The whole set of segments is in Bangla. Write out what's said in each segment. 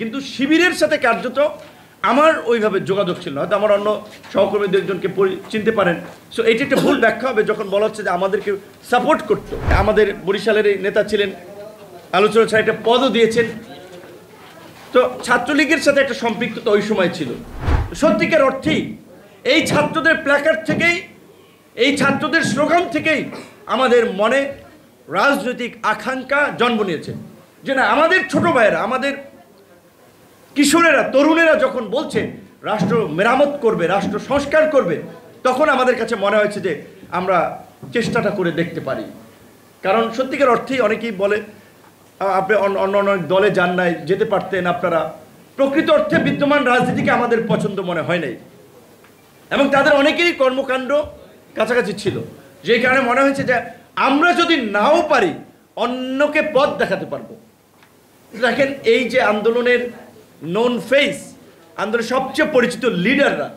কিন্তু শিবিরের সাথে কার্যত আমার ওইভাবে যোগাযোগ ছিল না, হয়তো আমার অন্য সহকর্মীদের একজনকে চিনতে পারেন। সো এটি একটা ভুল ব্যাখ্যা হবে যখন বলা হচ্ছে যে আমাদেরকে সাপোর্ট করতো। আমাদের বরিশালের নেতা ছিলেন, আলোচনা ছাড়া একটা পদও দিয়েছেন। তো ছাত্রলীগের সাথে একটা সম্পৃক্ততা ওই সময় ছিল। সত্যিকার অর্থেই এই ছাত্রদের প্ল্যাকার্ড থেকেই, এই ছাত্রদের স্লোগান থেকেই আমাদের মনে রাজনৈতিক আকাঙ্ক্ষা জন্ম নিয়েছে যে না, আমাদের ছোট ভাইয়েরা, আমাদের কিশোরেরা, তরুণেরা যখন বলছে রাষ্ট্র মেরামত করবে, রাষ্ট্র সংস্কার করবে, তখন আমাদের কাছে মনে হয়েছে যে আমরা চেষ্টাটা করে দেখতে পারি। কারণ সত্যিকার অর্থেই অনেকেই বলে আপনি অন্য অনেক দলে যান নাই, যেতে পারতেন আপনারা। প্রকৃত অর্থে বিদ্যমান রাজনীতিকে আমাদের পছন্দ মনে হয় নাই, এবং তাদের অনেকেরই কর্মকাণ্ড কাছাকাছি ছিল, যেই কারণে মনে হয়েছে যে আমরা যদি নাও পারি অন্যকে পথ দেখাতে পারবো। দেখেন, এই যে আন্দোলনের নোন ফেস, আন্দোলনের সবচেয়ে পরিচিত লিডাররা,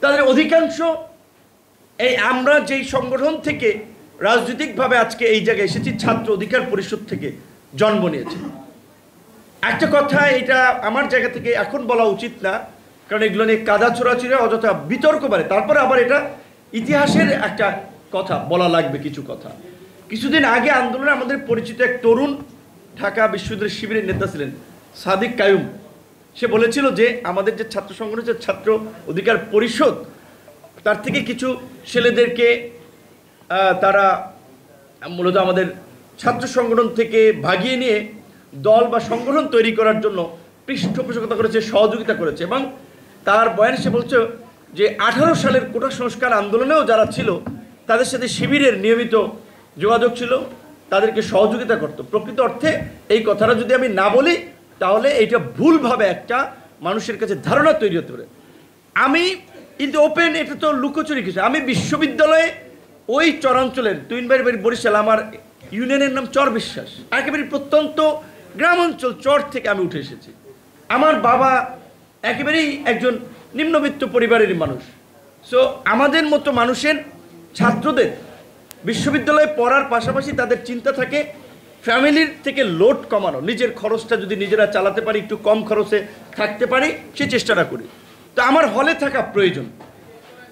তাদের অধিকাংশ এই আমরা যেই সংগঠন থেকে রাজনৈতিকভাবে আজকে এই জায়গায় এসেছি, ছাত্র অধিকার পরিষদ থেকে জন্ম নিয়েছে। একটা কথা, এটা আমার জায়গা থেকে এখন বলা উচিত না, কারণ এগুলো নিয়ে কাদা ছোড়াছুড়ি অযথা বিতর্ক বাড়ে। তারপরে আবার এটা ইতিহাসের একটা কথা বলা লাগবে। কিছু কথা, কিছুদিন আগে আন্দোলনে আমাদের পরিচিত এক তরুণ ঢাকা বিশ্ববিদ্যালয়ের শিবিরের নেতা ছিলেন সাদিক কায়ুম, সে বলেছিল যে আমাদের যে ছাত্র সংগঠন, ছাত্র অধিকার পরিষদ, তার থেকে কিছু ছেলেদেরকে তারা মূলত আমাদের ছাত্র সংগঠন থেকে ভাগিয়ে নিয়ে দল বা সংগঠন তৈরি করার জন্য পৃষ্ঠপোষকতা করেছে, সহযোগিতা করেছে। এবং তার বয়ানে সে বলছে যে 18 সালের কোটা সংস্কার আন্দোলনেও যারা ছিল তাদের সাথে শিবিরের নিয়মিত যোগাযোগ ছিল, তাদেরকে সহযোগিতা করত। প্রকৃত অর্থে এই কথাটা যদি আমি না বলি তাহলে এইটা ভুলভাবে একটা মানুষের কাছে ধারণা তৈরি হতে পারে। আমি কিন্তু ওপেন, এটা তো লুকোচুরি কিছু। আমি বিশ্ববিদ্যালয়ে ওই চরাঞ্চলের তুইনবাড়ি বরিশাল, আমার ইউনিয়নের নাম চর বিশ্বাস, একেবারে প্রত্যন্ত গ্রাম অঞ্চল, চর থেকে আমি উঠে এসেছি। আমার বাবা একেবারেই একজন নিম্নবিত্ত পরিবারের মানুষ। সো আমাদের মতো মানুষের, ছাত্রদের বিশ্ববিদ্যালয়ে পড়ার পাশাপাশি তাদের চিন্তা থাকে ফ্যামিলির থেকে লোড কমানো, নিজের খরচটা যদি নিজেরা চালাতে পারি, একটু কম খরচে থাকতে পারি, সে চেষ্টাটা করি। তো আমার হলে থাকা প্রয়োজন।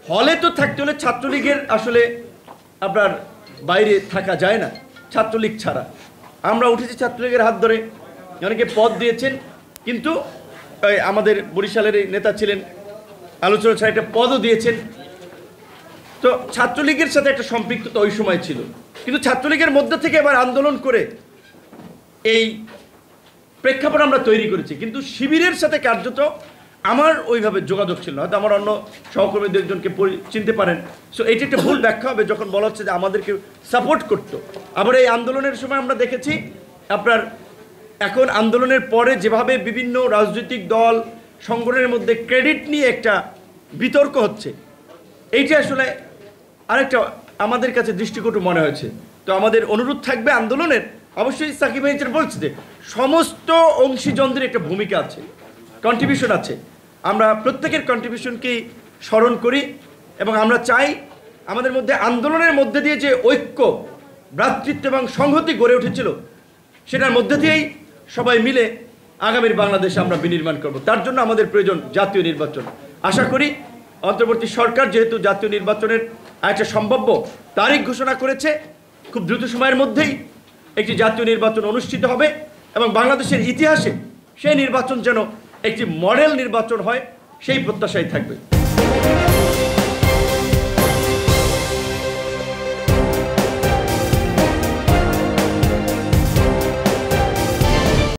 হলে তো থাকতে হলে ছাত্রলীগের আসলে আপনার বাইরে থাকা যায় না, ছাত্রলীগ ছাড়া। আমরা উঠেছি ছাত্রলীগের হাত ধরে, অনেকে পদ দিয়েছেন, কিন্তু আমাদের বরিশালের নেতা ছিলেন, আলোচনা ছাড়া একটা পদও দিয়েছেন। তো ছাত্রলীগের সাথে একটা সম্পৃক্ততা ওই সময় ছিল, কিন্তু ছাত্রলীগের মধ্যে থেকে এবার আন্দোলন করে এই প্রেক্ষাপট আমরা তৈরি করেছি। কিন্তু শিবিরের সাথে কার্যত আমার ওইভাবে যোগাযোগ ছিল না, হয়তো আমার অন্য সহকর্মীদের একজনকে চিনতে পারেন। সো এটি একটা ভুল ব্যাখ্যা হবে যখন বলা হচ্ছে যে আমাদেরকে সাপোর্ট করতো। আবার এই আন্দোলনের সময় আমরা দেখেছি আপনার এখন আন্দোলনের পরে যেভাবে বিভিন্ন রাজনৈতিক দল সংগঠনের মধ্যে ক্রেডিট নিয়ে একটা বিতর্ক হচ্ছে, এইটা আসলে আরেকটা আমাদের কাছে দৃষ্টিকটু মনে হয়েছে। তো আমাদের অনুরোধ থাকবে আন্দোলনের, অবশ্যই সাকিব ভাই যেটা বলছে যে সমস্ত অংশীজনদের একটা ভূমিকা আছে, কন্ট্রিবিউশন আছে। আমরা প্রত্যেকের কন্ট্রিবিউশনকেই স্মরণ করি, এবং আমরা চাই আমাদের মধ্যে আন্দোলনের মধ্যে দিয়ে যে ঐক্য, ভ্রাতৃত্ব এবং সংহতি গড়ে উঠেছিল, সেটার মধ্যে দিয়েই সবাই মিলে আগামীর বাংলাদেশে আমরা বিনির্মাণ করব। তার জন্য আমাদের প্রয়োজন জাতীয় নির্বাচন। আশা করি অন্তর্বর্তী সরকার যেহেতু জাতীয় নির্বাচনের একটা সম্ভাব্য তারিখ ঘোষণা করেছে, খুব দ্রুত সময়ের মধ্যেই একটি জাতীয় নির্বাচন অনুষ্ঠিত হবে, এবং বাংলাদেশের ইতিহাসে সেই নির্বাচন যেন একটি মডেল নির্বাচন হয়, সেই প্রত্যাশাই থাকবে।